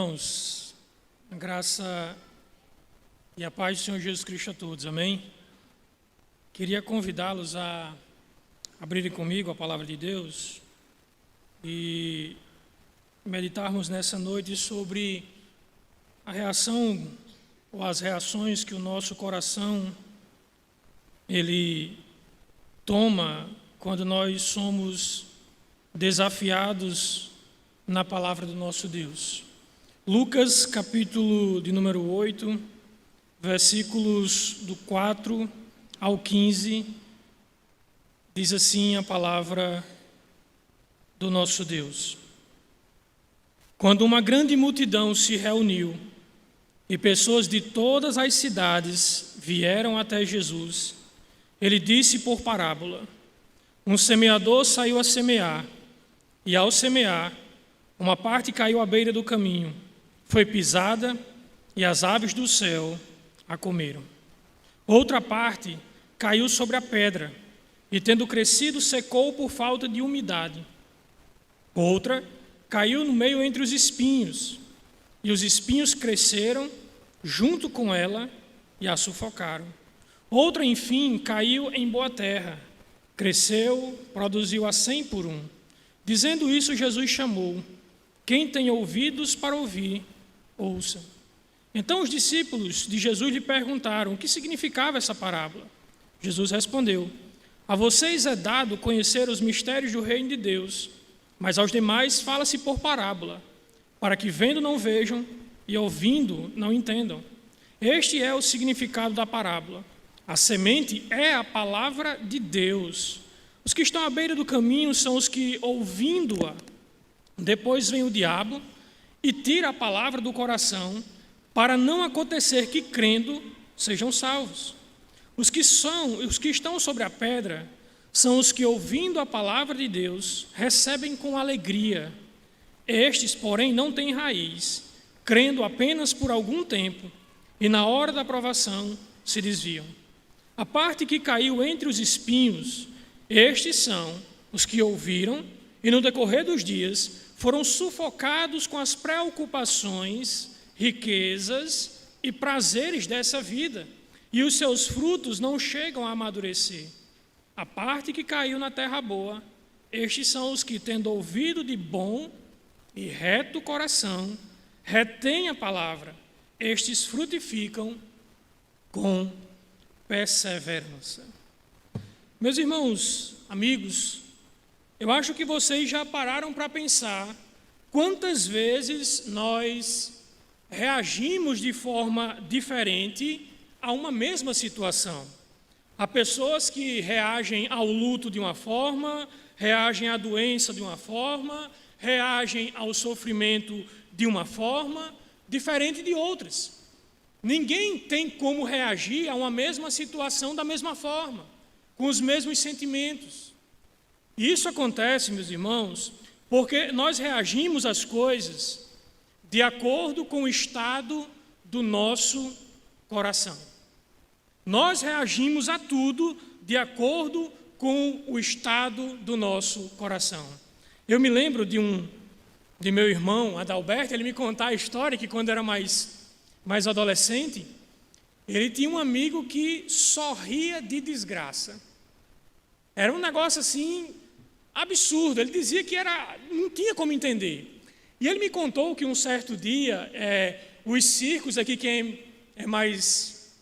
Irmãos, a graça e a paz do Senhor Jesus Cristo a todos, amém? Queria convidá-los a abrirem comigo a palavra de Deus e meditarmos nessa noite sobre a reação ou as reações que o nosso coração ele toma quando nós somos desafiados na palavra do nosso Deus. Lucas, capítulo de número 8, versículos do 4 ao 15, diz assim a palavra do nosso Deus. Quando uma grande multidão se reuniu e pessoas de todas as cidades vieram até Jesus, ele disse por parábola: um semeador saiu a semear, e ao semear, uma parte caiu à beira do caminho, foi pisada e as aves do céu a comeram. Outra parte caiu sobre a pedra e, tendo crescido, secou por falta de umidade. Outra caiu no meio entre os espinhos, e os espinhos cresceram junto com ela e a sufocaram. Outra, enfim, caiu em boa terra, cresceu, produziu a 100 por 1. Dizendo isso, Jesus chamou: quem tem ouvidos para ouvir, ouça. Então os discípulos de Jesus lhe perguntaram o que significava essa parábola. Jesus respondeu: a vocês é dado conhecer os mistérios do reino de Deus, mas aos demais fala-se por parábola, para que vendo não vejam e ouvindo não entendam. Este é o significado da parábola. A semente é a palavra de Deus. Os que estão à beira do caminho são os que, ouvindo-a, depois vem o diabo e tira a palavra do coração, para não acontecer que, crendo, sejam salvos. Os que estão sobre a pedra são os que, ouvindo a palavra de Deus, recebem com alegria. Estes, porém, não têm raiz, crendo apenas por algum tempo, e na hora da provação se desviam. A parte que caiu entre os espinhos, estes são os que ouviram e, no decorrer dos dias, foram sufocados com as preocupações, riquezas e prazeres dessa vida, e os seus frutos não chegam a amadurecer. A parte que caiu na terra boa, estes são os que, tendo ouvido de bom e reto coração, retêm a palavra. Estes frutificam com perseverança. Meus irmãos, amigos, eu acho que vocês já pararam para pensar quantas vezes nós reagimos de forma diferente a uma mesma situação. Há pessoas que reagem ao luto de uma forma, reagem à doença de uma forma, reagem ao sofrimento de uma forma, diferente de outras. Ninguém tem como reagir a uma mesma situação da mesma forma, com os mesmos sentimentos. E isso acontece, meus irmãos, porque nós reagimos às coisas de acordo com o estado do nosso coração. Nós reagimos a tudo de acordo com o estado do nosso coração. Eu me lembro de meu irmão, Adalberto, ele me contar a história que quando era mais adolescente, ele tinha um amigo que só ria de desgraça. Era um negócio assim absurdo, ele dizia que não tinha como entender. E ele me contou que um certo dia, os circos aqui, quem é mais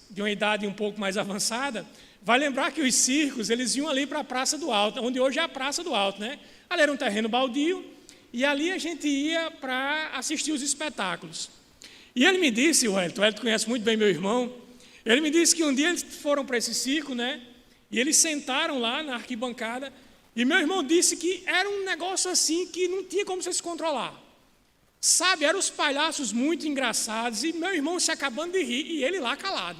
de uma idade um pouco mais avançada, vai lembrar que os circos, eles iam ali para a Praça do Alto, onde hoje é a Praça do Alto, né? Ali era um terreno baldio, e ali a gente ia para assistir os espetáculos. E ele me disse, o Hélio conhece muito bem meu irmão, ele me disse que um dia eles foram para esse circo, né? E eles sentaram lá na arquibancada, e meu irmão disse que era um negócio assim que não tinha como você se controlar. Sabe, eram os palhaços muito engraçados, e meu irmão se acabando de rir, e ele lá calado.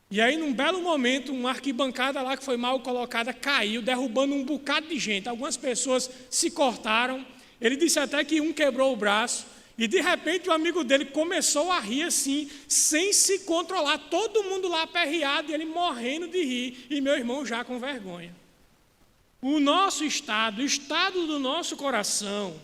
E aí, num belo momento, uma arquibancada lá que foi mal colocada caiu, derrubando um bocado de gente. Algumas pessoas se cortaram, ele disse até que um quebrou o braço, e de repente o amigo dele começou a rir assim, sem se controlar, todo mundo lá aperreado, e ele morrendo de rir, e meu irmão já com vergonha. O nosso estado, o estado do nosso coração,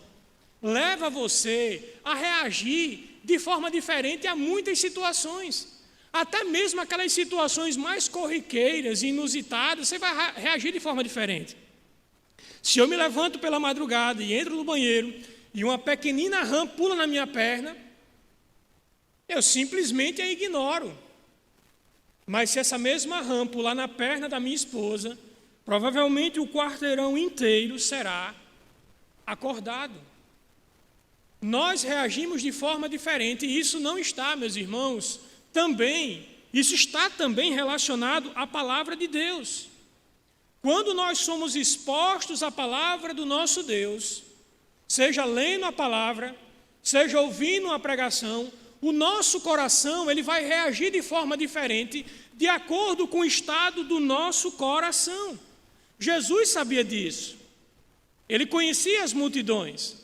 leva você a reagir de forma diferente a muitas situações. Até mesmo aquelas situações mais corriqueiras e inusitadas, você vai reagir de forma diferente. Se eu me levanto pela madrugada e entro no banheiro e uma pequenina rã pula na minha perna, eu simplesmente a ignoro. Mas se essa mesma rã pular na perna da minha esposa, provavelmente o quarteirão inteiro será acordado. Nós reagimos de forma diferente e isso não está, meus irmãos, isso está também relacionado à palavra de Deus. Quando nós somos expostos à palavra do nosso Deus, seja lendo a palavra, seja ouvindo uma pregação, o nosso coração ele vai reagir de forma diferente de acordo com o estado do nosso coração. Jesus sabia disso. Ele conhecia as multidões.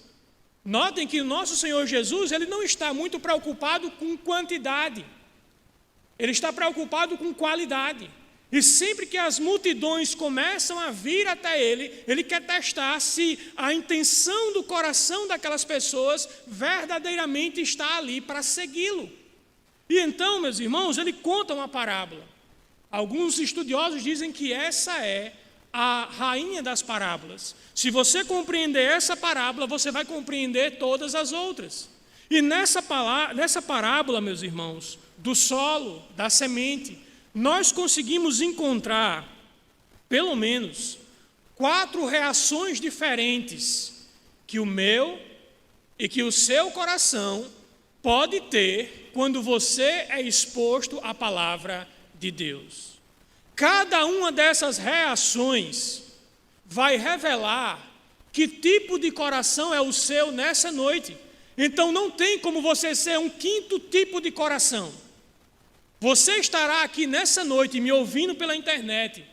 Notem que o nosso Senhor Jesus ele não está muito preocupado com quantidade. Ele está preocupado com qualidade. E sempre que as multidões começam a vir até ele, ele quer testar se a intenção do coração daquelas pessoas verdadeiramente está ali para segui-lo. E então, meus irmãos, ele conta uma parábola. Alguns estudiosos dizem que essa é a rainha das parábolas. Se você compreender essa parábola, você vai compreender todas as outras. E nessa parábola, meus irmãos, do solo, da semente, nós conseguimos encontrar, pelo menos, 4 reações diferentes que o meu e que o seu coração pode ter quando você é exposto à palavra de Deus. Cada uma dessas reações vai revelar que tipo de coração é o seu nessa noite. Então não tem como você ser um quinto tipo de coração. Você estará aqui nessa noite me ouvindo pela internet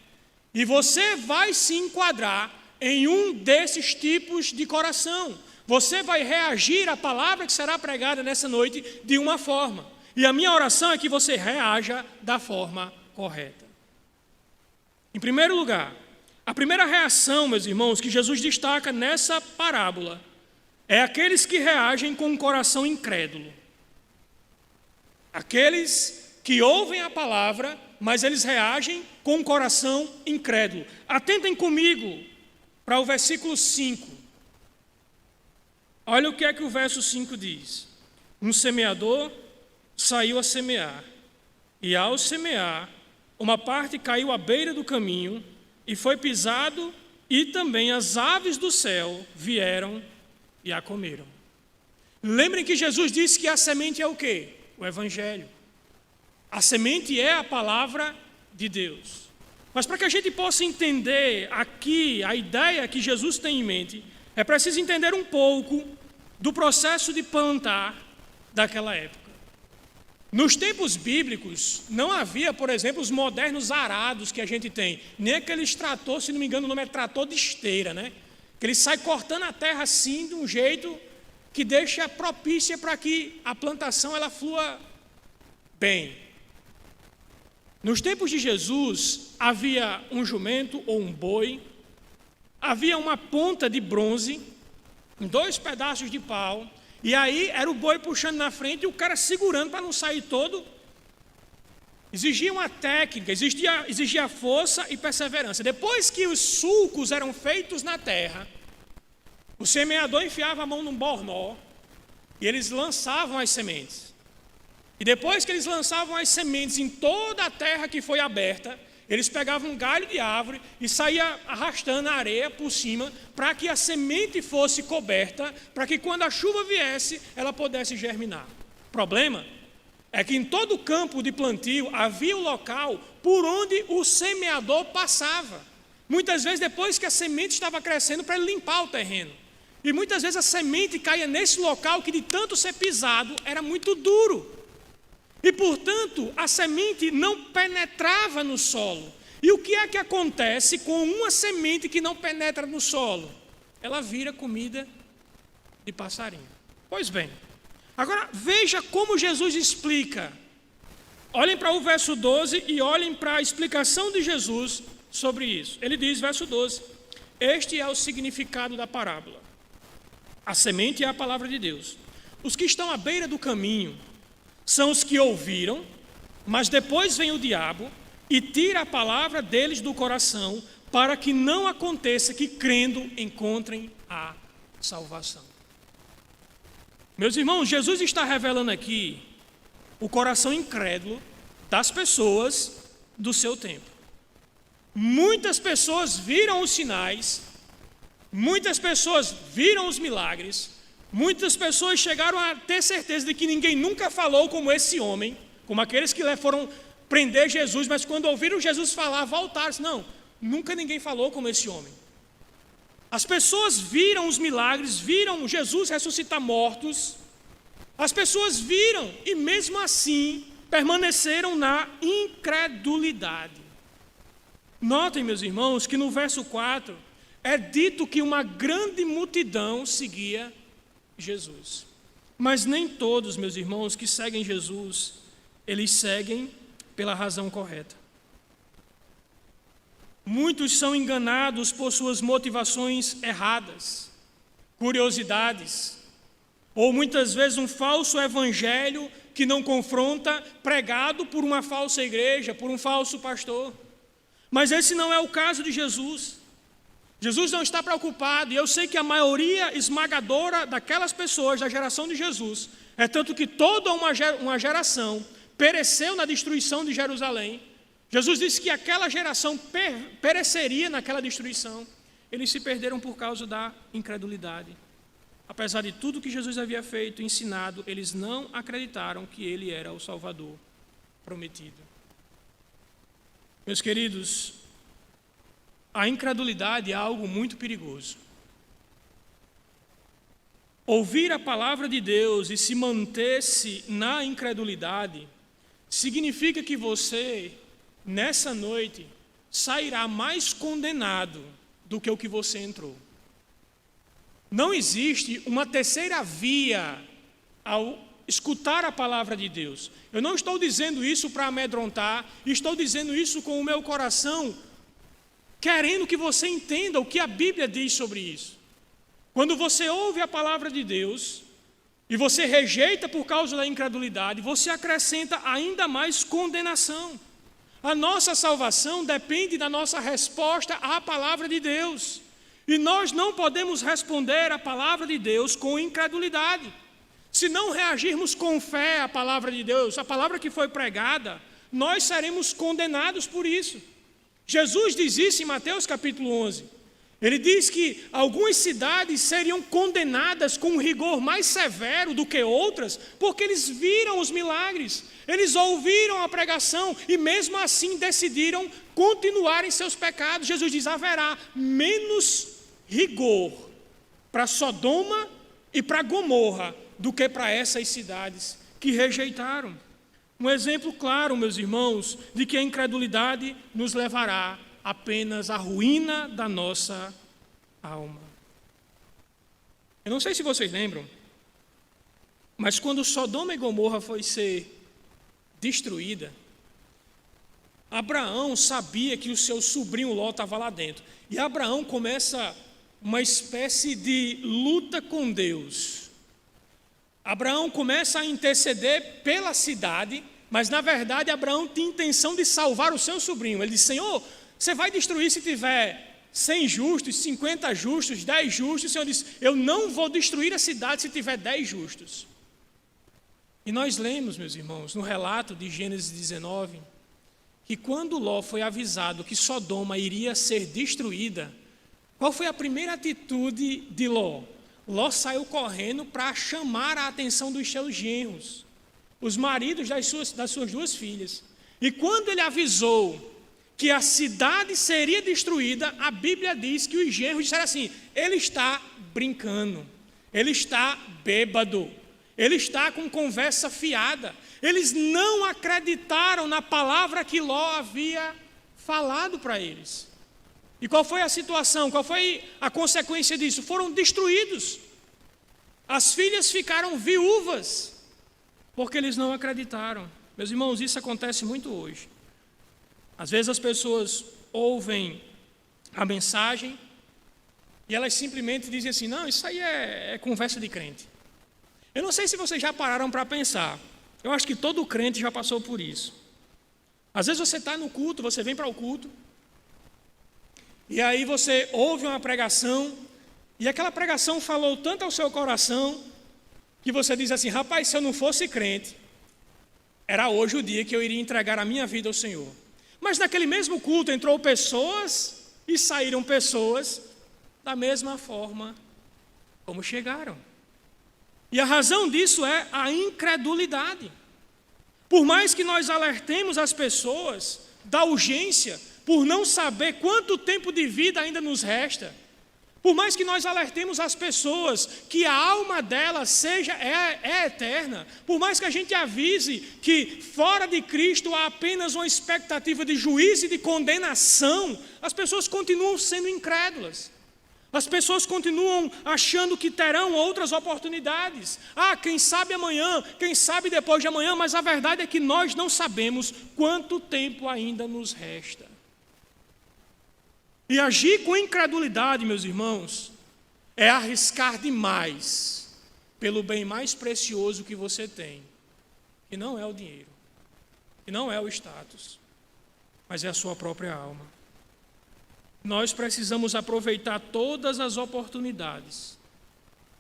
e você vai se enquadrar em um desses tipos de coração. Você vai reagir à palavra que será pregada nessa noite de uma forma. E a minha oração é que você reaja da forma correta. Em primeiro lugar, a primeira reação, meus irmãos, que Jesus destaca nessa parábola é aqueles que reagem com um coração incrédulo. Aqueles que ouvem a palavra, mas eles reagem com um coração incrédulo. Atentem comigo para o versículo 5. Olha o que é que o verso 5 diz. Um semeador saiu a semear, e ao semear, uma parte caiu à beira do caminho e foi pisado, e também as aves do céu vieram e a comeram. Lembrem que Jesus disse que a semente é o quê? O Evangelho. A semente é a palavra de Deus. Mas para que a gente possa entender aqui a ideia que Jesus tem em mente, é preciso entender um pouco do processo de plantar daquela época. Nos tempos bíblicos, não havia, por exemplo, os modernos arados que a gente tem, nem aqueles trator, se não me engano o nome é trator de esteira, né? Que ele sai cortando a terra assim, de um jeito que deixa propícia para que a plantação ela flua bem. Nos tempos de Jesus, havia um jumento ou um boi, havia uma ponta de bronze, 2 pedaços de pau, e aí era o boi puxando na frente e o cara segurando para não sair todo. Exigia uma técnica, exigia força e perseverança. Depois que os sulcos eram feitos na terra, o semeador enfiava a mão num bornó e eles lançavam as sementes. E depois que eles lançavam as sementes em toda a terra que foi aberta, eles pegavam um galho de árvore e saíam arrastando a areia por cima para que a semente fosse coberta, para que quando a chuva viesse, ela pudesse germinar. O problema é que em todo o campo de plantio havia um local por onde o semeador passava. Muitas vezes depois que a semente estava crescendo para ele limpar o terreno. E muitas vezes a semente caía nesse local que de tanto ser pisado era muito duro. E, portanto, a semente não penetrava no solo. E o que é que acontece com uma semente que não penetra no solo? Ela vira comida de passarinho. Pois bem, agora veja como Jesus explica. Olhem para o verso 12 e olhem para a explicação de Jesus sobre isso. Ele diz, verso 12, este é o significado da parábola. A semente é a palavra de Deus. Os que estão à beira do caminho são os que ouviram, mas depois vem o diabo e tira a palavra deles do coração, para que não aconteça que, crendo, encontrem a salvação. Meus irmãos, Jesus está revelando aqui o coração incrédulo das pessoas do seu tempo. Muitas pessoas viram os sinais, muitas pessoas viram os milagres, muitas pessoas chegaram a ter certeza de que ninguém nunca falou como esse homem, como aqueles que foram prender Jesus, mas quando ouviram Jesus falar, voltaram. Não, nunca ninguém falou como esse homem. As pessoas viram os milagres, viram Jesus ressuscitar mortos. As pessoas viram e mesmo assim permaneceram na incredulidade. Notem, meus irmãos, que no verso 4 é dito que uma grande multidão seguia Jesus. Mas nem todos, meus irmãos, que seguem Jesus, eles seguem pela razão correta. Muitos são enganados por suas motivações erradas, curiosidades, ou muitas vezes um falso evangelho que não confronta, pregado por uma falsa igreja, por um falso pastor. Mas esse não é o caso de Jesus. Jesus não está preocupado, e eu sei que a maioria esmagadora daquelas pessoas da geração de Jesus, é tanto que toda uma geração pereceu na destruição de Jerusalém. Jesus disse que aquela geração pereceria naquela destruição. Eles se perderam por causa da incredulidade. Apesar de tudo que Jesus havia feito, ensinado, eles não acreditaram que ele era o Salvador prometido. Meus queridos, a incredulidade é algo muito perigoso. Ouvir a palavra de Deus e se manter-se na incredulidade significa que você, nessa noite, sairá mais condenado do que o que você entrou. Não existe uma terceira via ao escutar a palavra de Deus. Eu não estou dizendo isso para amedrontar, estou dizendo isso com o meu coração, querendo que você entenda o que a Bíblia diz sobre isso. Quando você ouve a palavra de Deus e você rejeita por causa da incredulidade, você acrescenta ainda mais condenação. A nossa salvação depende da nossa resposta à palavra de Deus. E nós não podemos responder à palavra de Deus com incredulidade. Se não reagirmos com fé à palavra de Deus, a palavra que foi pregada, nós seremos condenados por isso. Jesus diz isso em Mateus capítulo 11. Ele diz que algumas cidades seriam condenadas com um rigor mais severo do que outras, porque eles viram os milagres, eles ouviram a pregação e mesmo assim decidiram continuar em seus pecados. Jesus diz: haverá menos rigor para Sodoma e para Gomorra do que para essas cidades que rejeitaram. Um exemplo claro, meus irmãos, de que a incredulidade nos levará apenas à ruína da nossa alma. Eu não sei se vocês lembram, mas quando Sodoma e Gomorra foi ser destruída, Abraão sabia que o seu sobrinho Ló estava lá dentro. E Abraão começa uma espécie de luta com Deus. Abraão começa a interceder pela cidade, mas na verdade Abraão tinha intenção de salvar o seu sobrinho. Ele disse: Senhor, você vai destruir se tiver 100 justos, 50 justos, 10 justos. O Senhor disse: eu não vou destruir a cidade se tiver 10 justos. E nós lemos, meus irmãos, no relato de Gênesis 19, que quando Ló foi avisado que Sodoma iria ser destruída, qual foi a primeira atitude de Ló? Ló saiu correndo para chamar a atenção dos seus genros, os maridos das suas duas filhas. E quando ele avisou que a cidade seria destruída, a Bíblia diz que os genros disseram assim: ele está brincando, ele está bêbado, ele está com conversa fiada. Eles não acreditaram na palavra que Ló havia falado para eles. E qual foi a situação? Qual foi a consequência disso? Foram destruídos. As filhas ficaram viúvas, porque eles não acreditaram. Meus irmãos, isso acontece muito hoje. Às vezes as pessoas ouvem a mensagem, E elas simplesmente dizem assim, não, isso aí é conversa de crente. Eu não sei se vocês já pararam para pensar. Eu acho que todo crente já passou por isso. Às vezes você está no culto, você vem para o culto, e aí você ouve uma pregação, e aquela pregação falou tanto ao seu coração, que você diz assim, rapaz, se eu não fosse crente, era hoje o dia que eu iria entregar a minha vida ao Senhor. Mas naquele mesmo culto entrou pessoas e saíram pessoas da mesma forma como chegaram. E a razão disso é a incredulidade. Por mais que nós alertemos as pessoas da urgência, por não saber quanto tempo de vida ainda nos resta, por mais que nós alertemos as pessoas que a alma delas é eterna, por mais que a gente avise que fora de Cristo há apenas uma expectativa de juízo e de condenação, as pessoas continuam sendo incrédulas. As pessoas continuam achando que terão outras oportunidades. Quem sabe amanhã, quem sabe depois de amanhã, mas a verdade é que nós não sabemos quanto tempo ainda nos resta. E agir com incredulidade, meus irmãos, é arriscar demais pelo bem mais precioso que você tem, que não é o dinheiro, que não é o status, mas é a sua própria alma. Nós precisamos aproveitar todas as oportunidades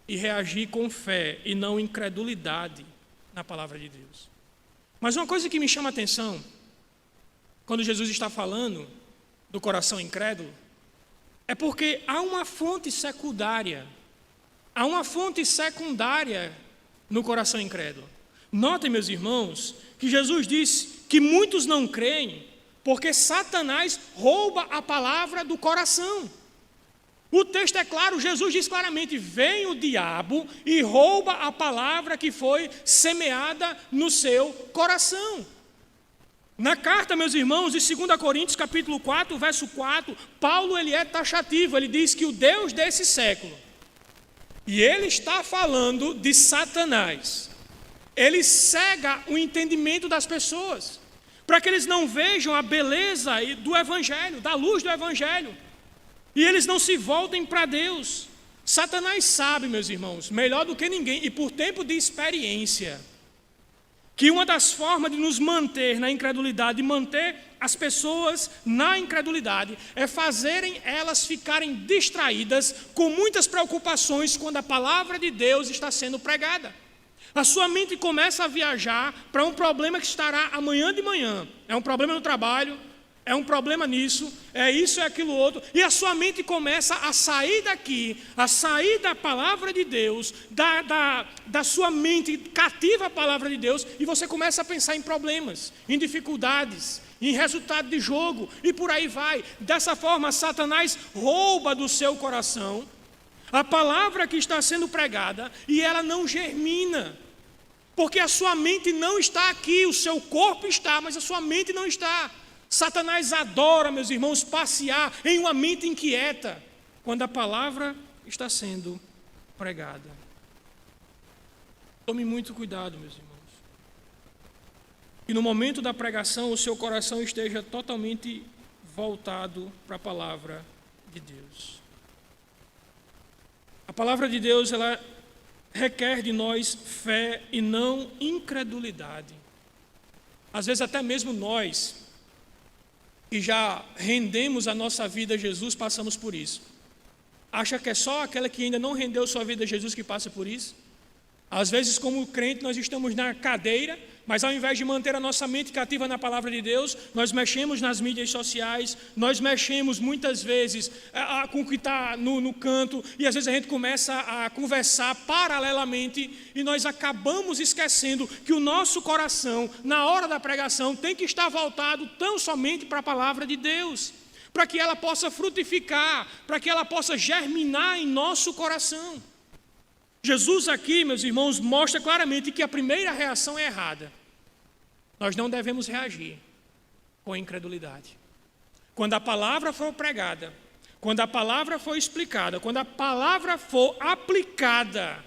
e reagir com fé e não incredulidade na palavra de Deus. Mas uma coisa que me chama a atenção, quando Jesus está falando do coração incrédulo, é porque há uma fonte secundária, no coração incrédulo. Notem, meus irmãos, que Jesus disse que muitos não creem porque Satanás rouba a palavra do coração. O texto é claro, Jesus diz claramente, vem o diabo e rouba a palavra que foi semeada no seu coração. Na carta, meus irmãos, de 2 Coríntios, capítulo 4, verso 4, Paulo ele é taxativo, ele diz que o Deus desse século, e ele está falando de Satanás, ele cega o entendimento das pessoas, para que eles não vejam a beleza do Evangelho, da luz do Evangelho, e eles não se voltem para Deus. Satanás sabe, meus irmãos, melhor do que ninguém, e por tempo de experiência, que uma das formas de nos manter na incredulidade, de manter as pessoas na incredulidade, é fazerem elas ficarem distraídas com muitas preocupações quando a palavra de Deus está sendo pregada. A sua mente começa a viajar para um problema que estará amanhã de manhã. É um problema no trabalho, é um problema nisso, é isso, é aquilo outro. E a sua mente começa a sair daqui, a sair da palavra de Deus, da sua mente cativa a palavra de Deus, e você começa a pensar em problemas, em dificuldades, em resultado de jogo, e por aí vai. Dessa forma, Satanás rouba do seu coração a palavra que está sendo pregada, e ela não germina. Porque a sua mente não está aqui, o seu corpo está, mas a sua mente não está. Satanás adora, meus irmãos, passear em uma mente inquieta, quando a palavra está sendo pregada. Tome muito cuidado, meus irmãos. E no momento da pregação, o seu coração esteja totalmente voltado para a palavra de Deus. A palavra de Deus, ela requer de nós fé e não incredulidade. Às vezes até mesmo nós, que já rendemos a nossa vida a Jesus, passamos por isso. Acha que é só aquela que ainda não rendeu sua vida a Jesus que passa por isso? Às vezes, como crente, nós estamos na cadeira, mas ao invés de manter a nossa mente cativa na palavra de Deus, nós mexemos nas mídias sociais, nós mexemos muitas vezes com o que está no canto, e às vezes a gente começa a conversar paralelamente, e nós acabamos esquecendo que o nosso coração, na hora da pregação, tem que estar voltado tão somente para a palavra de Deus, para que ela possa frutificar, para que ela possa germinar em nosso coração. Jesus aqui, meus irmãos, mostra claramente que a primeira reação é errada. Nós não devemos reagir com incredulidade. Quando a palavra for pregada, quando a palavra for explicada, quando a palavra for aplicada,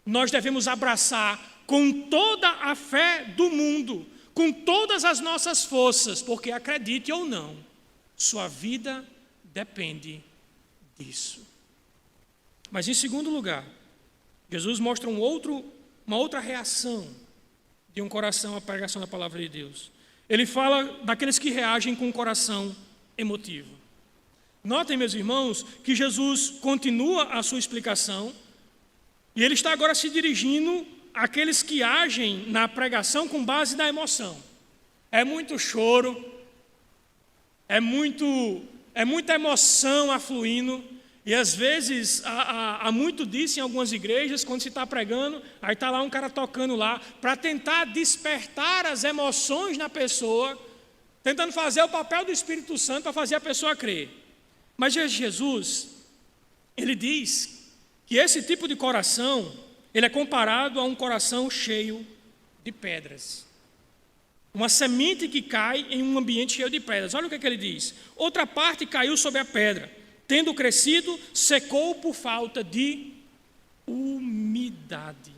nós devemos abraçar com toda a fé do mundo, com todas as nossas forças, porque acredite ou não, sua vida depende disso. Mas, em segundo lugar, Jesus mostra uma outra reação de um coração à pregação da palavra de Deus. Ele fala daqueles que reagem com um coração emotivo. Notem, meus irmãos, que Jesus continua a sua explicação e ele está agora se dirigindo àqueles que agem na pregação com base na emoção. É muito choro, é muita emoção afluindo. E às vezes, há muito disso em algumas igrejas, quando se está pregando, aí está lá um cara tocando lá, para tentar despertar as emoções na pessoa, tentando fazer o papel do Espírito Santo para fazer a pessoa crer. Mas Jesus, ele diz que esse tipo de coração, ele é comparado a um coração cheio de pedras. Uma semente que cai em um ambiente cheio de pedras. Olha o que ele diz. Outra parte caiu sobre a pedra. Tendo crescido, secou por falta de umidade.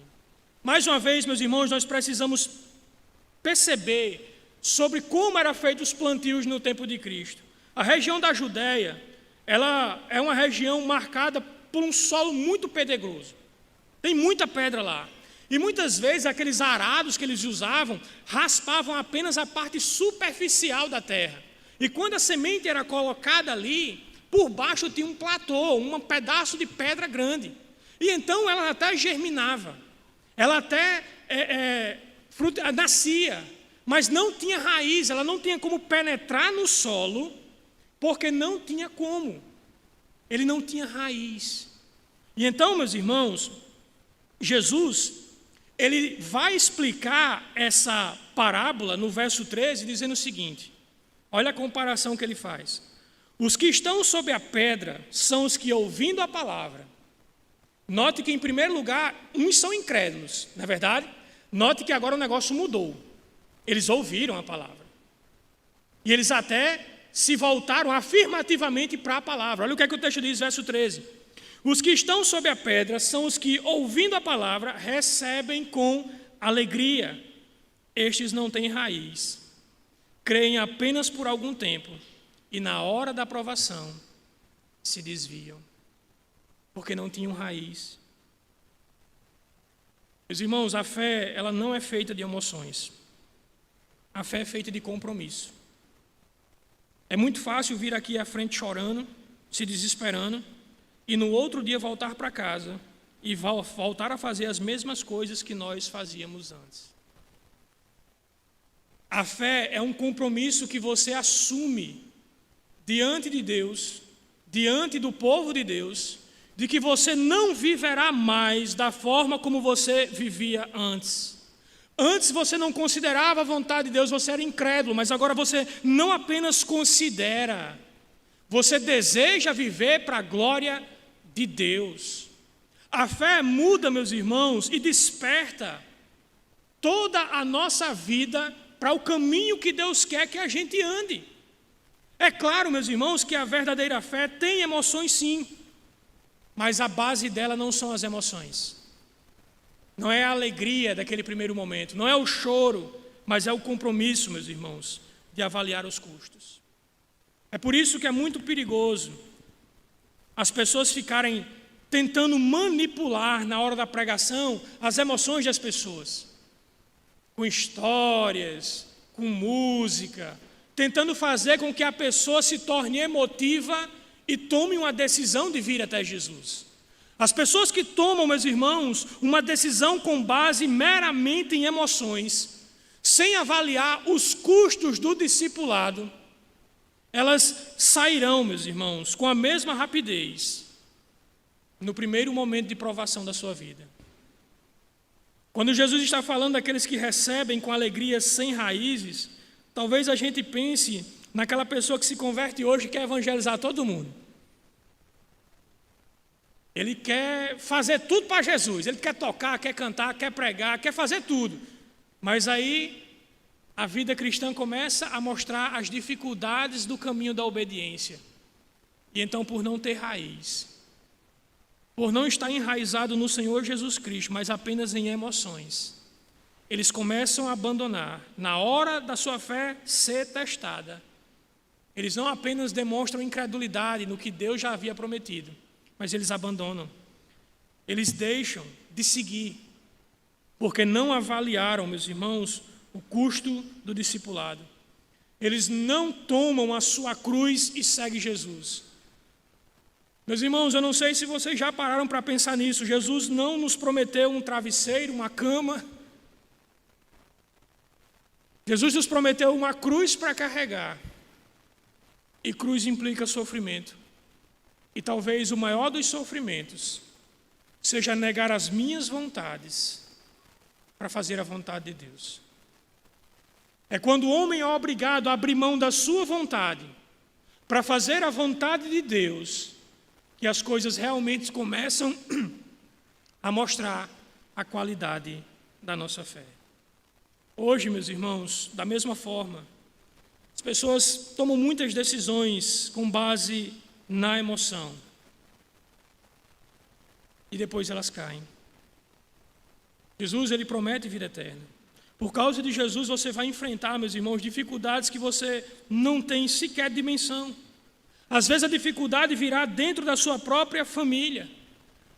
Mais uma vez, meus irmãos, nós precisamos perceber sobre como eram feitos os plantios no tempo de Cristo. A região da Judéia, ela é uma região marcada por um solo muito pedregoso. Tem muita pedra lá. E muitas vezes aqueles arados que eles usavam raspavam apenas a parte superficial da terra. E quando a semente era colocada ali, por baixo tinha um platô, um pedaço de pedra grande. E então ela até germinava, ela até nascia, mas não tinha raiz, ela não tinha como penetrar no solo, porque não tinha como. Ele não tinha raiz. E então, meus irmãos, Jesus, ele vai explicar essa parábola no verso 13, dizendo o seguinte, olha a comparação que ele faz. Os que estão sob a pedra são os que, ouvindo a palavra, note que, em primeiro lugar, uns são incrédulos, não é verdade? Note que agora o negócio mudou. Eles ouviram a palavra. E eles até se voltaram afirmativamente para a palavra. Olha o que é que o texto diz, verso 13. Os que estão sob a pedra são os que, ouvindo a palavra, recebem com alegria. Estes não têm raiz. Creem apenas por algum tempo. E na hora da provação, se desviam, porque não tinham raiz. Meus irmãos, a fé, ela não é feita de emoções. A fé é feita de compromisso. É muito fácil vir aqui à frente chorando, se desesperando, e no outro dia voltar para casa e voltar a fazer as mesmas coisas que nós fazíamos antes. A fé é um compromisso que você assume diante de Deus, diante do povo de Deus, de que você não viverá mais da forma como você vivia antes. Antes você não considerava a vontade de Deus, você era incrédulo, mas agora você não apenas considera, você deseja viver para a glória de Deus. A fé muda, meus irmãos, e desperta toda a nossa vida para o caminho que Deus quer que a gente ande. É claro, meus irmãos, que a verdadeira fé tem emoções sim, mas a base dela não são as emoções. Não é a alegria daquele primeiro momento, não é o choro, mas é o compromisso, meus irmãos, de avaliar os custos. É por isso que é muito perigoso as pessoas ficarem tentando manipular na hora da pregação as emoções das pessoas, com histórias, com música, tentando fazer com que a pessoa se torne emotiva e tome uma decisão de vir até Jesus. As pessoas que tomam, meus irmãos, uma decisão com base meramente em emoções, sem avaliar os custos do discipulado, elas sairão, meus irmãos, com a mesma rapidez no primeiro momento de provação da sua vida. Quando Jesus está falando daqueles que recebem com alegria sem raízes, talvez a gente pense naquela pessoa que se converte hoje e quer evangelizar todo mundo. Ele quer fazer tudo para Jesus, ele quer tocar, quer cantar, quer pregar, quer fazer tudo. Mas aí a vida cristã começa a mostrar as dificuldades do caminho da obediência. E então, por não ter raiz, por não estar enraizado no Senhor Jesus Cristo, mas apenas em emoções, eles começam a abandonar. Na hora da sua fé ser testada, eles não apenas demonstram incredulidade no que Deus já havia prometido, mas eles abandonam. eles deixam de seguir, porque não avaliaram, meus irmãos, o custo do discipulado. Eles não tomam a sua cruz e seguem Jesus. Meus irmãos, eu não sei se vocês já pararam para pensar nisso. Jesus não nos prometeu um travesseiro, uma cama. Jesus nos prometeu uma cruz para carregar. E cruz implica sofrimento. E talvez o maior dos sofrimentos seja negar as minhas vontades para fazer a vontade de Deus. É quando o homem é obrigado a abrir mão da sua vontade para fazer a vontade de Deus que as coisas realmente começam a mostrar a qualidade da nossa fé. Hoje, meus irmãos, da mesma forma, as pessoas tomam muitas decisões com base na emoção. E depois elas caem. Jesus, ele promete vida eterna. Por causa de Jesus, você vai enfrentar, meus irmãos, dificuldades que você não tem sequer dimensão. Às vezes a dificuldade virá dentro da sua própria família.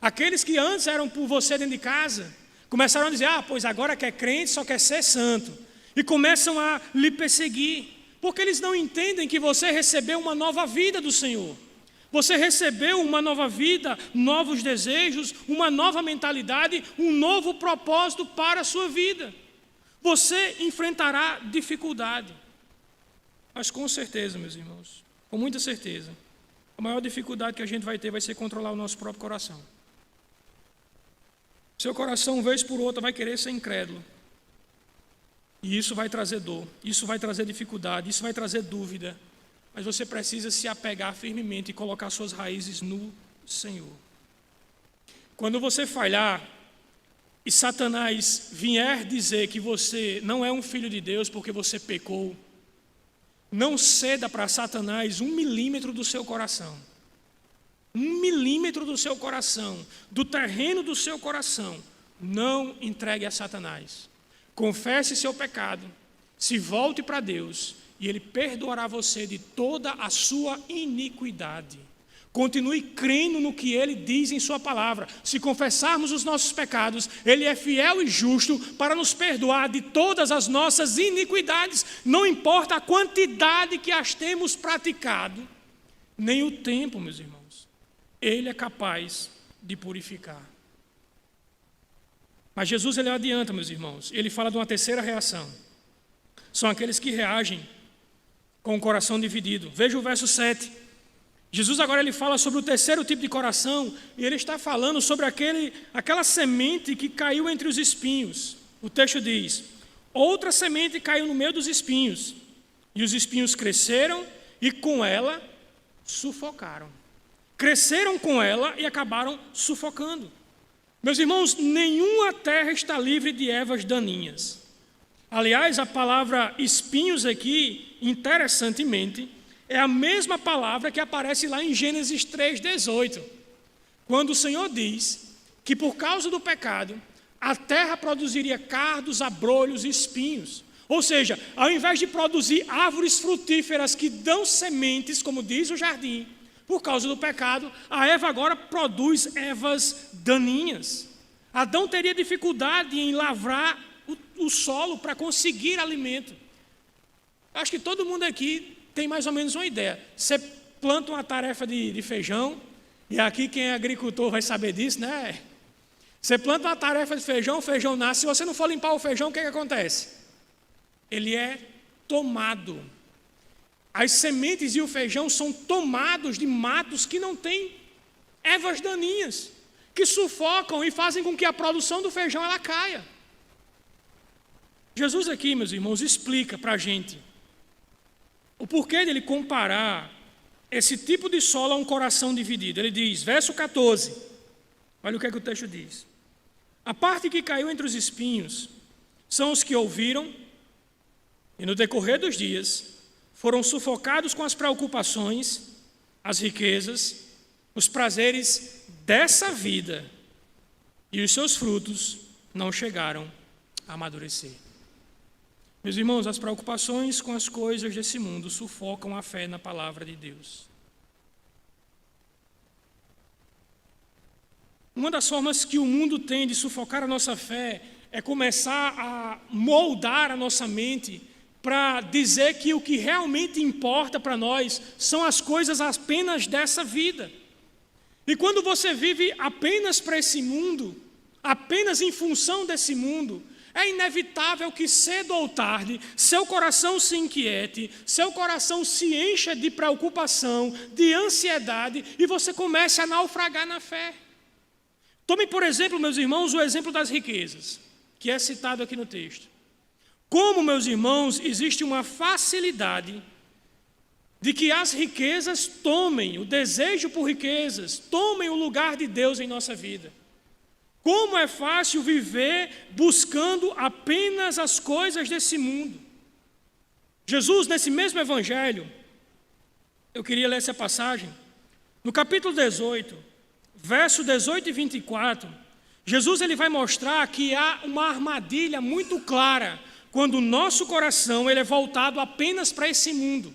Aqueles que antes eram por você dentro de casa, começaram a dizer, pois agora que é crente só quer ser santo. E começam a lhe perseguir, porque eles não entendem que você recebeu uma nova vida do Senhor. Você recebeu uma nova vida, novos desejos, uma nova mentalidade, um novo propósito para a sua vida. Você enfrentará dificuldade. Mas com certeza, meus irmãos, com muita certeza, a maior dificuldade que a gente vai ter vai ser controlar o nosso próprio coração. Seu coração, vez por outra, vai querer ser incrédulo. E isso vai trazer dor, isso vai trazer dificuldade, isso vai trazer dúvida. Mas você precisa se apegar firmemente e colocar suas raízes no Senhor. Quando você falhar e Satanás vier dizer que você não é um filho de Deus porque você pecou, não ceda para Satanás 1 milímetro do seu coração. 1 milímetro do seu coração, do terreno do seu coração, não entregue a Satanás. Confesse seu pecado, se volte para Deus e Ele perdoará você de toda a sua iniquidade. Continue crendo no que Ele diz em sua palavra. Se confessarmos os nossos pecados, Ele é fiel e justo para nos perdoar de todas as nossas iniquidades. Não importa a quantidade que as temos praticado, nem o tempo, meus irmãos. Ele é capaz de purificar. Mas Jesus, ele adianta, meus irmãos. Ele fala de uma terceira reação. São aqueles que reagem com o coração dividido. Veja o verso 7. Jesus agora ele fala sobre o terceiro tipo de coração, e ele está falando sobre aquela semente que caiu entre os espinhos. O texto diz, outra semente caiu no meio dos espinhos, e os espinhos cresceram e com ela sufocaram. Cresceram com ela e acabaram sufocando. Meus irmãos, nenhuma terra está livre de ervas daninhas. Aliás, a palavra espinhos aqui, interessantemente, é a mesma palavra que aparece lá em Gênesis 3,18, quando o Senhor diz que por causa do pecado, a terra produziria cardos, abrolhos e espinhos. Ou seja, ao invés de produzir árvores frutíferas que dão sementes, como diz o jardim, por causa do pecado, a Eva agora produz ervas daninhas. Adão teria dificuldade em lavrar o solo para conseguir alimento. Acho que todo mundo aqui tem mais ou menos uma ideia. Você planta uma tarefa de feijão, e aqui quem é agricultor vai saber disso, né? Você planta uma tarefa de feijão, o feijão nasce. Se você não for limpar o feijão, o que acontece? Ele é tomado. As sementes e o feijão são tomados de matos que não têm ervas daninhas, que sufocam e fazem com que a produção do feijão ela caia. Jesus aqui, meus irmãos, explica para a gente o porquê dele comparar esse tipo de solo a um coração dividido. Ele diz, verso 14, olha o que é que o texto diz. A parte que caiu entre os espinhos são os que ouviram e no decorrer dos dias foram sufocados com as preocupações, as riquezas, os prazeres dessa vida, e os seus frutos não chegaram a amadurecer. Meus irmãos, as preocupações com as coisas desse mundo sufocam a fé na palavra de Deus. uma das formas que o mundo tem de sufocar a nossa fé é começar a moldar a nossa mente para dizer que o que realmente importa para nós são as coisas apenas dessa vida. E quando você vive apenas para esse mundo, apenas em função desse mundo, é inevitável que cedo ou tarde seu coração se inquiete, seu coração se encha de preocupação, de ansiedade e você comece a naufragar na fé. Tome, por exemplo, meus irmãos, o exemplo das riquezas, que é citado aqui no texto. Como, meus irmãos, existe uma facilidade de que as riquezas tomem, o desejo por riquezas, tomem o lugar de Deus em nossa vida. Como é fácil viver buscando apenas as coisas desse mundo. Jesus, nesse mesmo evangelho, eu queria ler essa passagem, no capítulo 18, verso 18 e 24, Jesus ele vai mostrar que há uma armadilha muito clara quando o nosso coração ele é voltado apenas para esse mundo,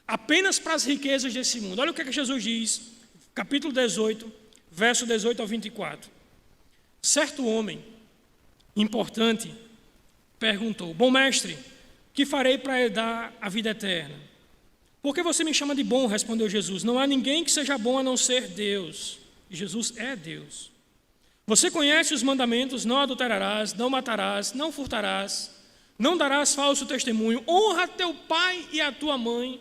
apenas para as riquezas desse mundo. Olha o que Jesus diz, capítulo 18, verso 18 ao 24. Certo homem importante perguntou: bom mestre, que farei para herdar a vida eterna? Por que você me chama de bom? Respondeu Jesus. Não há ninguém que seja bom a não ser Deus. E Jesus é Deus. Você conhece os mandamentos: não adulterarás, não matarás, não furtarás, não darás falso testemunho, honra teu pai e a tua mãe.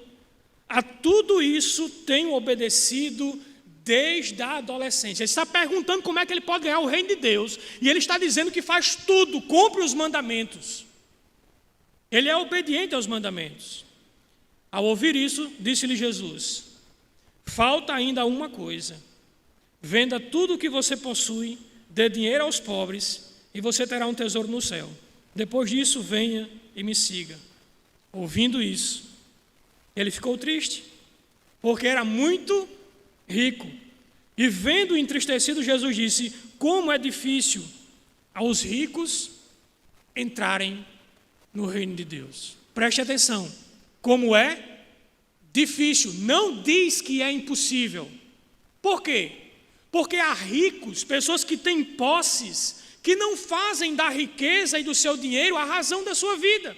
A tudo isso tenho obedecido desde a adolescência. Ele está perguntando como é que ele pode ganhar o reino de Deus. E ele está dizendo que faz tudo, cumpre os mandamentos. Ele é obediente aos mandamentos. Ao ouvir isso, disse-lhe Jesus: falta ainda uma coisa. Venda tudo o que você possui, dê dinheiro aos pobres, e você terá um tesouro no céu. Depois disso, venha e me siga. Ouvindo isso, ele ficou triste, porque era muito rico. E vendo entristecido, Jesus disse: como é difícil aos ricos entrarem no reino de Deus. Preste atenção, como é difícil, não diz que é impossível. Por quê? Porque há ricos, pessoas que têm posses, que não fazem da riqueza e do seu dinheiro a razão da sua vida.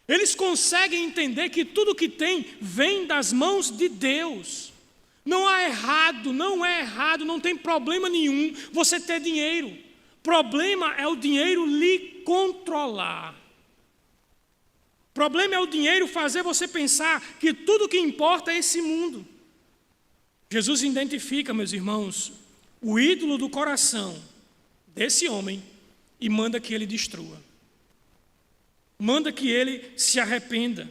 Eles conseguem entender que tudo que tem vem das mãos de Deus. Não há errado, não é errado, não tem problema nenhum você ter dinheiro. Problema é o dinheiro lhe controlar. Problema é o dinheiro fazer você pensar que tudo que importa é esse mundo. Jesus identifica, meus irmãos, o ídolo do coração desse homem e manda que ele destrua. Manda que ele se arrependa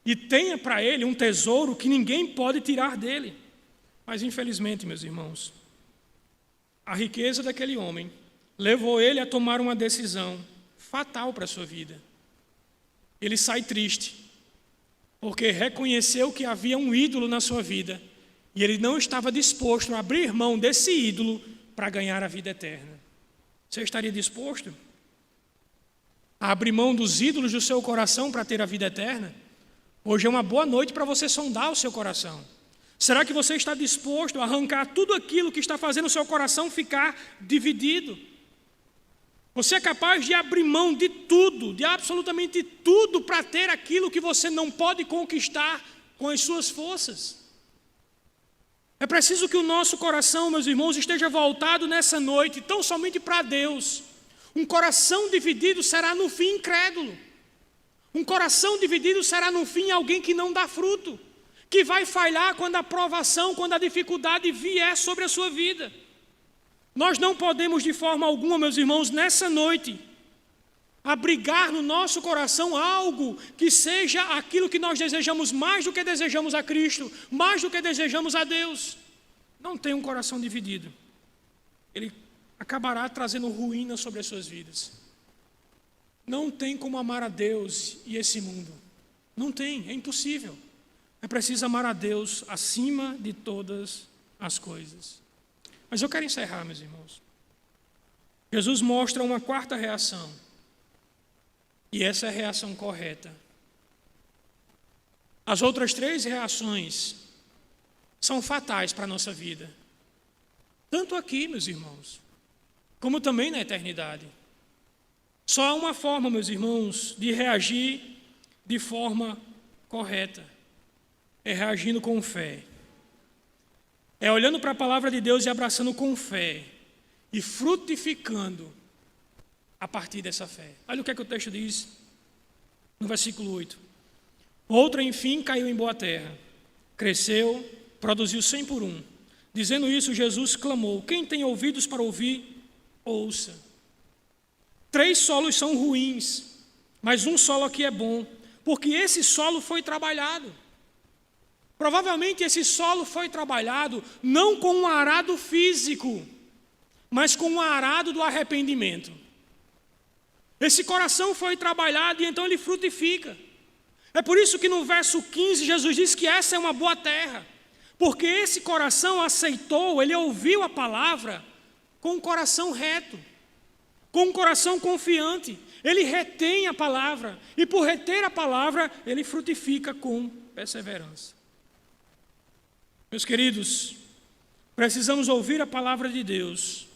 e tenha para ele um tesouro que ninguém pode tirar dele. Mas infelizmente, meus irmãos, a riqueza daquele homem levou ele a tomar uma decisão fatal para a sua vida. Ele sai triste, porque reconheceu que havia um ídolo na sua vida e ele não estava disposto a abrir mão desse ídolo para ganhar a vida eterna. Você estaria disposto a abrir mão dos ídolos do seu coração para ter a vida eterna? Hoje é uma boa noite para você sondar o seu coração. Será que você está disposto a arrancar tudo aquilo que está fazendo o seu coração ficar dividido? Você é capaz de abrir mão de tudo, de absolutamente tudo, para ter aquilo que você não pode conquistar com as suas forças? É preciso que o nosso coração, meus irmãos, esteja voltado nessa noite tão somente para Deus. Um coração dividido será no fim incrédulo. Um coração dividido será no fim alguém que não dá fruto, que vai falhar quando a provação, quando a dificuldade vier sobre a sua vida. Nós não podemos de forma alguma, meus irmãos, nessa noite, abrigar no nosso coração algo que seja aquilo que nós desejamos mais do que desejamos a Cristo, mais do que desejamos a Deus. Não tenha um coração dividido. Ele acabará trazendo ruína sobre as suas vidas. Não tem como amar a Deus e esse mundo. Não tem, é impossível. É preciso amar a Deus acima de todas as coisas. Mas eu quero encerrar, meus irmãos. Jesus mostra uma quarta reação. E essa é a reação correta. As outras três reações são fatais para a nossa vida. tanto aqui, meus irmãos, como também na eternidade. Só há uma forma, meus irmãos, de reagir de forma correta. É reagindo com fé. É olhando para a palavra de Deus e abraçando com fé. E frutificando a partir dessa fé. Olha o que é que o texto diz no versículo 8. Outra, enfim, caiu em boa terra. Cresceu, produziu 100 por 1. Dizendo isso, Jesus clamou: quem tem ouvidos para ouvir, ouça. 3 solos são ruins, mas um solo aqui é bom, porque esse solo foi trabalhado. Provavelmente esse solo foi trabalhado não com um arado físico, mas com um arado do arrependimento. Esse coração foi trabalhado e então ele frutifica. É por isso que no verso 15 Jesus diz que essa é uma boa terra, porque esse coração aceitou, ele ouviu a palavra com um coração reto, com um coração confiante. Ele retém a palavra e por reter a palavra ele frutifica com perseverança. Meus queridos, precisamos ouvir a palavra de Deus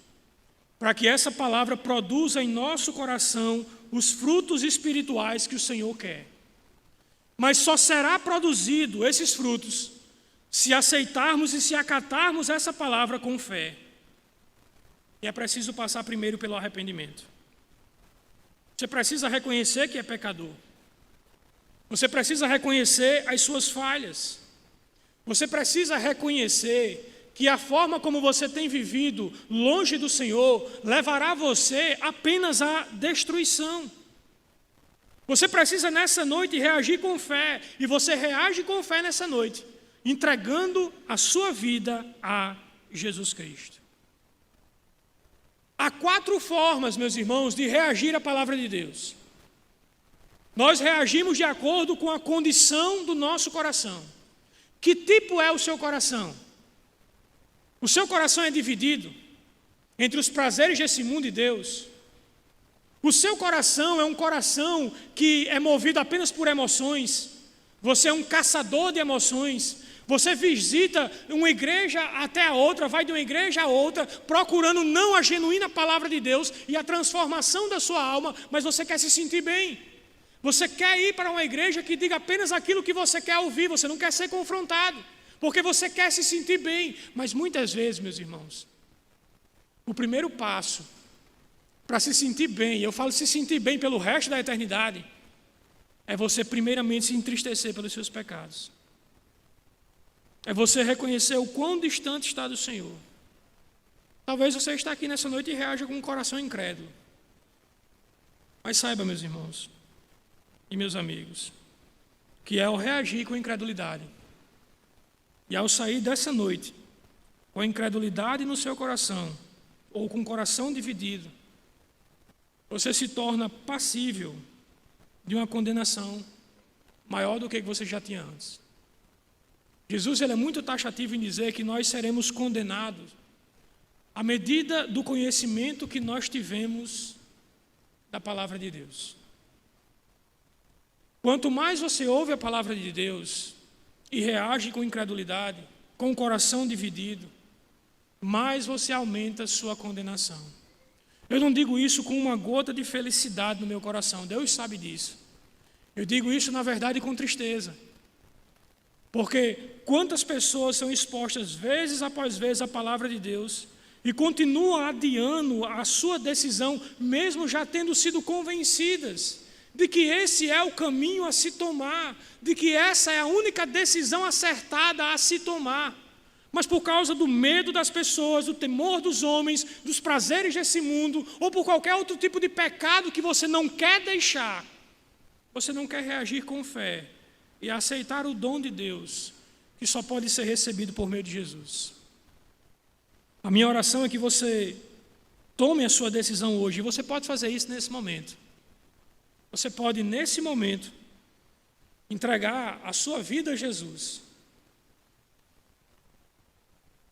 para que essa palavra produza em nosso coração os frutos espirituais que o Senhor quer. Mas só será produzido esses frutos se aceitarmos e se acatarmos essa palavra com fé. E é preciso passar primeiro pelo arrependimento. Você precisa reconhecer que é pecador. Você precisa reconhecer as suas falhas. Você precisa reconhecer que a forma como você tem vivido longe do Senhor levará você apenas à destruição. Você precisa nessa noite reagir com fé, e você reage com fé nessa noite, entregando a sua vida a Jesus Cristo. Há 4 formas, meus irmãos, de reagir à palavra de Deus. Nós reagimos de acordo com a condição do nosso coração. Que tipo é o seu coração? O seu coração é dividido entre os prazeres desse mundo e Deus. O seu coração é um coração que é movido apenas por emoções. Você é um caçador de emoções. Você visita uma igreja até a outra, vai de uma igreja a outra, procurando não a genuína palavra de Deus e a transformação da sua alma, mas você quer se sentir bem. Você quer ir para uma igreja que diga apenas aquilo que você quer ouvir, você não quer ser confrontado, porque você quer se sentir bem. Mas muitas vezes, meus irmãos, o primeiro passo para se sentir bem, eu falo se sentir bem pelo resto da eternidade, é você primeiramente se entristecer pelos seus pecados. É você reconhecer o quão distante está do Senhor. Talvez você está aqui nessa noite e reaja com um coração incrédulo. Mas saiba, meus irmãos e meus amigos, que ao reagir com incredulidade, e ao sair dessa noite com a incredulidade no seu coração, ou com o coração dividido, você se torna passível de uma condenação maior do que você já tinha antes. Jesus ele é muito taxativo em dizer que nós seremos condenados à medida do conhecimento que nós tivemos da palavra de Deus. Quanto mais você ouve a palavra de Deus e reage com incredulidade, com o coração dividido, mais você aumenta a sua condenação. Eu não digo isso com uma gota de felicidade no meu coração, Deus sabe disso. Eu digo isso, na verdade, com tristeza. Porque quantas pessoas são expostas vezes após vez à palavra de Deus e continuam adiando a sua decisão, mesmo já tendo sido convencidas de que esse é o caminho a se tomar, de que essa é a única decisão acertada a se tomar. Mas por causa do medo das pessoas, do temor dos homens, dos prazeres desse mundo, ou por qualquer outro tipo de pecado que você não quer deixar, você não quer reagir com fé e aceitar o dom de Deus, que só pode ser recebido por meio de Jesus. A minha oração é que você tome a sua decisão hoje, e você pode fazer isso nesse momento. Você pode, nesse momento, entregar a sua vida a Jesus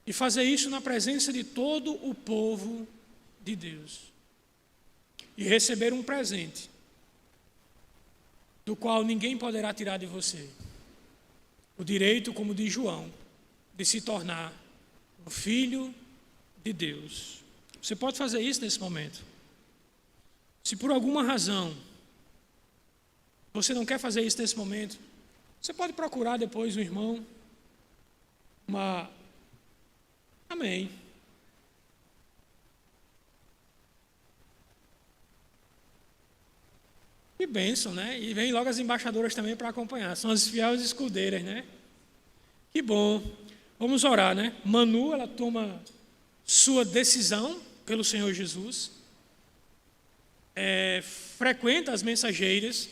e fazer isso na presença de todo o povo de Deus e receber um presente do qual ninguém poderá tirar de você. O direito, como diz João, de se tornar um filho de Deus. Você pode fazer isso nesse momento. Se por alguma razão você não quer fazer isso nesse momento, você pode procurar depois um irmão, Amém. Que bênção, né? E vem logo as embaixadoras também para acompanhar. São as fiéis escudeiras, né? Que bom. Vamos orar, né? Manu, ela toma sua decisão pelo Senhor Jesus. Frequenta as mensageiras.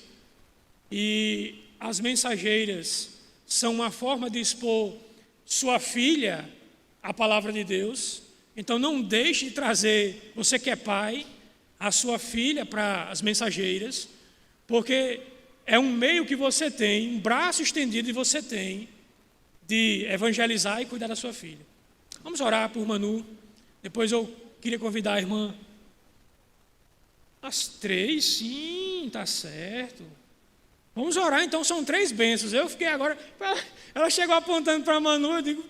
E as mensageiras são uma forma de expor sua filha à palavra de Deus. Então não deixe de trazer, você que é pai, a sua filha para as mensageiras, porque é um meio que você tem, um braço estendido que você tem de evangelizar e cuidar da sua filha. Vamos orar por Manu. Depois eu queria convidar a irmã. As 3, sim, está certo. Vamos orar, então são 3 bênçãos. Eu fiquei agora, ela chegou apontando para Manu, eu digo,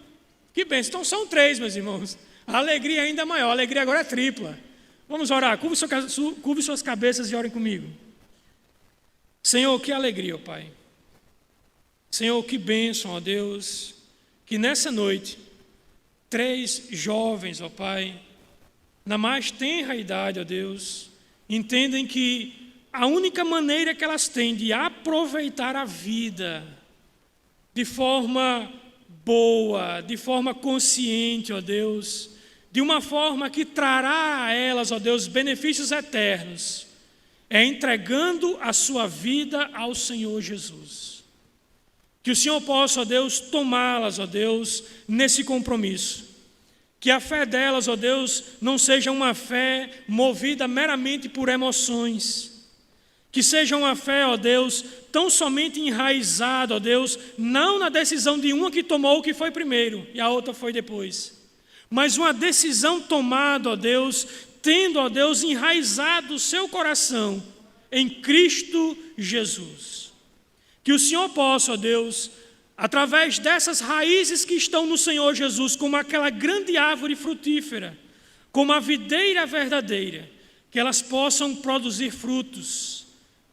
que bênção. Então são 3, meus irmãos. A alegria ainda é maior, a alegria agora é tripla. Vamos orar, curve suas cabeças e orem comigo. Senhor, que alegria, ó Pai. Senhor, que bênção, ó Deus, que nessa noite, 3 jovens, ó Pai, na mais tenra idade, ó Deus, entendem que a única maneira que elas têm de aproveitar a vida de forma boa, de forma consciente, ó Deus, de uma forma que trará a elas, ó Deus, benefícios eternos, é entregando a sua vida ao Senhor Jesus. Que o Senhor possa, ó Deus, tomá-las, ó Deus, nesse compromisso. Que a fé delas, ó Deus, não seja uma fé movida meramente por emoções. Que seja uma fé, ó Deus, tão somente enraizada, ó Deus, não na decisão de uma que tomou o que foi primeiro e a outra foi depois. Mas uma decisão tomada, ó Deus, tendo, ó Deus, enraizado o seu coração em Cristo Jesus. Que o Senhor possa, ó Deus, através dessas raízes que estão no Senhor Jesus, como aquela grande árvore frutífera, como a videira verdadeira, que elas possam produzir frutos,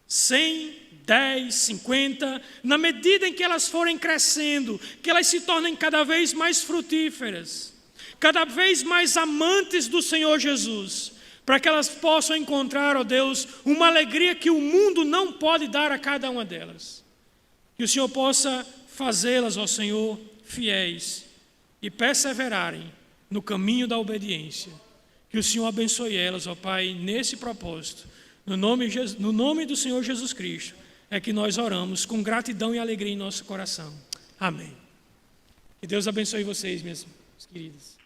100, 10, 50, na medida em que elas forem crescendo, que elas se tornem cada vez mais frutíferas, cada vez mais amantes do Senhor Jesus, para que elas possam encontrar, ó Deus, uma alegria que o mundo não pode dar a cada uma delas. Que o Senhor possa fazê-las, ó Senhor, fiéis e perseverarem no caminho da obediência. Que o Senhor abençoe elas, ó Pai, nesse propósito. No nome do Senhor Jesus Cristo é que nós oramos com gratidão e alegria em nosso coração. Amém. Que Deus abençoe vocês, minhas queridas.